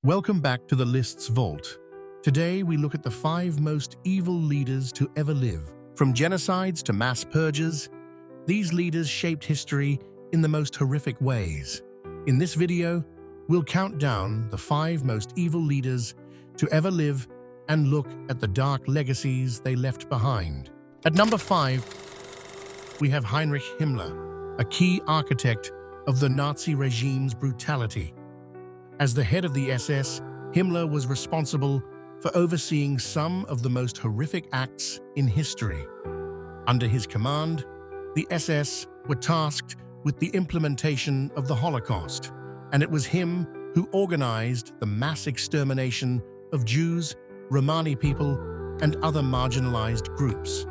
Welcome back to the List's Vault. Today we look at the 5 most evil leaders to ever live. From genocides to mass purges, these leaders shaped history in the most horrific ways. In this video, we'll count down the 5 most evil leaders to ever live and look at the dark legacies they left behind. At number 5, we have Heinrich Himmler, a key architect of the Nazi regime's brutality. As the head of the SS, Himmler was responsible for overseeing some of the most horrific acts in history. Under his command, the SS were tasked with the implementation of the Holocaust, and it was him who organized the mass extermination of Jews, Romani people, and other marginalized groups.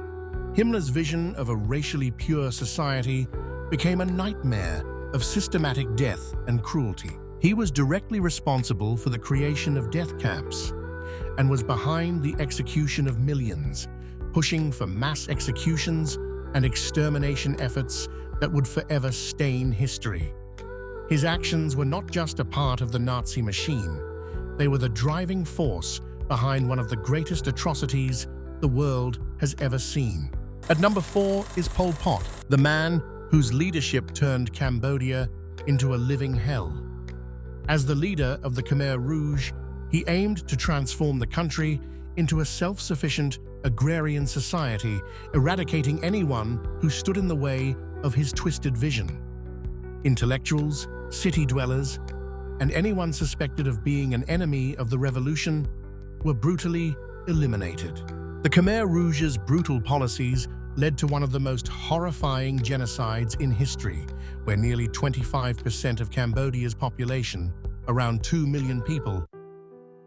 Himmler's vision of a racially pure society became a nightmare of systematic death and cruelty. He was directly responsible for the creation of death camps and was behind the execution of millions, pushing for mass executions and extermination efforts that would forever stain history. His actions were not just a part of the Nazi machine, they were the driving force behind one of the greatest atrocities the world has ever seen. At number 4 is Pol Pot, the man whose leadership turned Cambodia into a living hell. As the leader of the Khmer Rouge, he aimed to transform the country into a self-sufficient agrarian society, eradicating anyone who stood in the way of his twisted vision. Intellectuals, city dwellers, and anyone suspected of being an enemy of the revolution were brutally eliminated. The Khmer Rouge's brutal policies led to one of the most horrifying genocides in history, where nearly 25% of Cambodia's population, around 2 million people,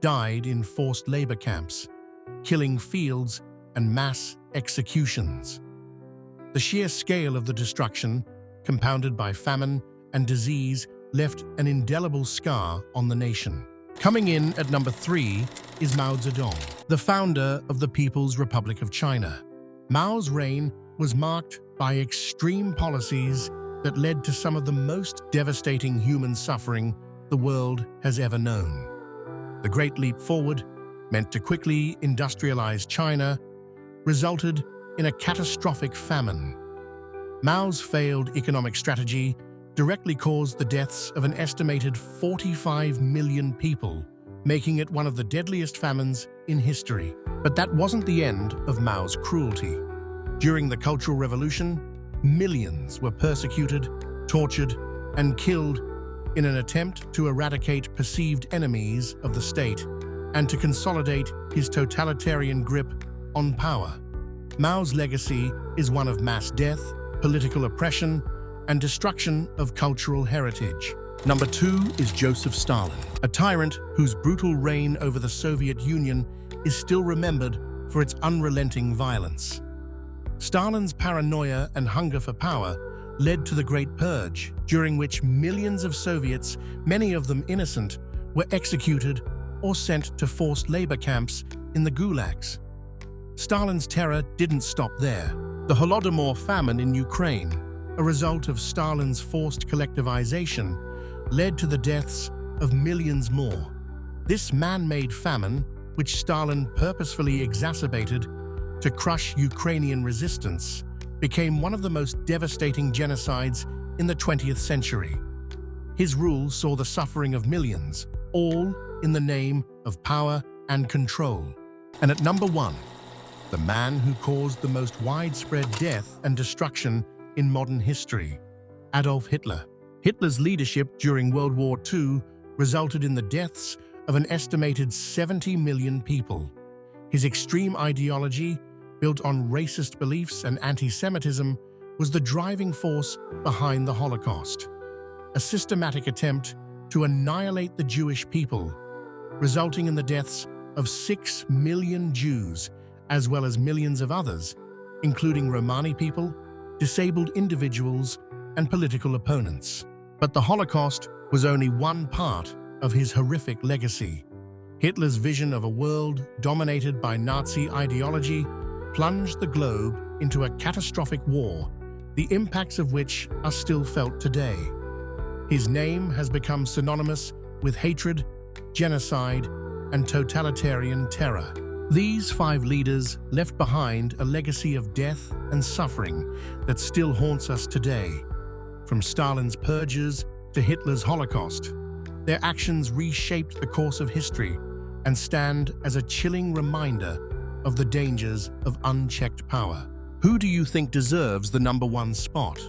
died in forced labor camps, killing fields and mass executions. The sheer scale of the destruction, compounded by famine and disease, left an indelible scar on the nation. Coming in at number 3 is Mao Zedong, the founder of the People's Republic of China. Mao's reign was marked by extreme policies that led to some of the most devastating human suffering the world has ever known. The Great Leap Forward, meant to quickly industrialize China, resulted in a catastrophic famine. Mao's failed economic strategy directly caused the deaths of an estimated 45 million people, making it one of the deadliest famines in history. But that wasn't the end of Mao's cruelty. During the Cultural Revolution, millions were persecuted, tortured, and killed in an attempt to eradicate perceived enemies of the state and to consolidate his totalitarian grip on power. Mao's legacy is one of mass death, political oppression, and destruction of cultural heritage. Number 2 is Joseph Stalin, a tyrant whose brutal reign over the Soviet Union is still remembered for its unrelenting violence. Stalin's paranoia and hunger for power led to the Great Purge, during which millions of Soviets, many of them innocent, were executed or sent to forced labor camps in the gulags. Stalin's terror didn't stop there. The Holodomor famine in Ukraine, a result of Stalin's forced collectivization, led to the deaths of millions more. This man-made famine, which Stalin purposefully exacerbated to crush Ukrainian resistance, became one of the most devastating genocides in the 20th century. His rule saw the suffering of millions, all in the name of power and control. And at number 1, the man who caused the most widespread death and destruction in modern history, Adolf Hitler. Hitler's leadership during World War II resulted in the deaths of an estimated 70 million people. His extreme ideology, built on racist beliefs and anti-Semitism, was the driving force behind the Holocaust, a systematic attempt to annihilate the Jewish people, resulting in the deaths of 6 million Jews, as well as millions of others, including Romani people, disabled individuals, and political opponents. But the Holocaust was only one part of his horrific legacy. Hitler's vision of a world dominated by Nazi ideology plunged the globe into a catastrophic war, the impacts of which are still felt today. His name has become synonymous with hatred genocide, and totalitarian terror. These 5 leaders left behind a legacy of death and suffering that still haunts us today. From Stalin's purges to Hitler's Holocaust, their actions reshaped the course of history and stand as a chilling reminder of the dangers of unchecked power. Who do you think deserves the #1 spot?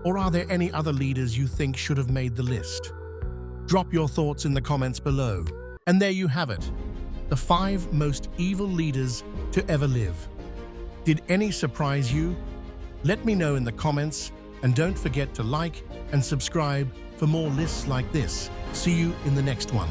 Or are there any other leaders you think should have made the list? Drop your thoughts in the comments below. And there you have it, the 5 most evil leaders to ever live. Did any surprise you? Let me know in the comments, and don't forget to like and subscribe for more lists like this. See you in the next one.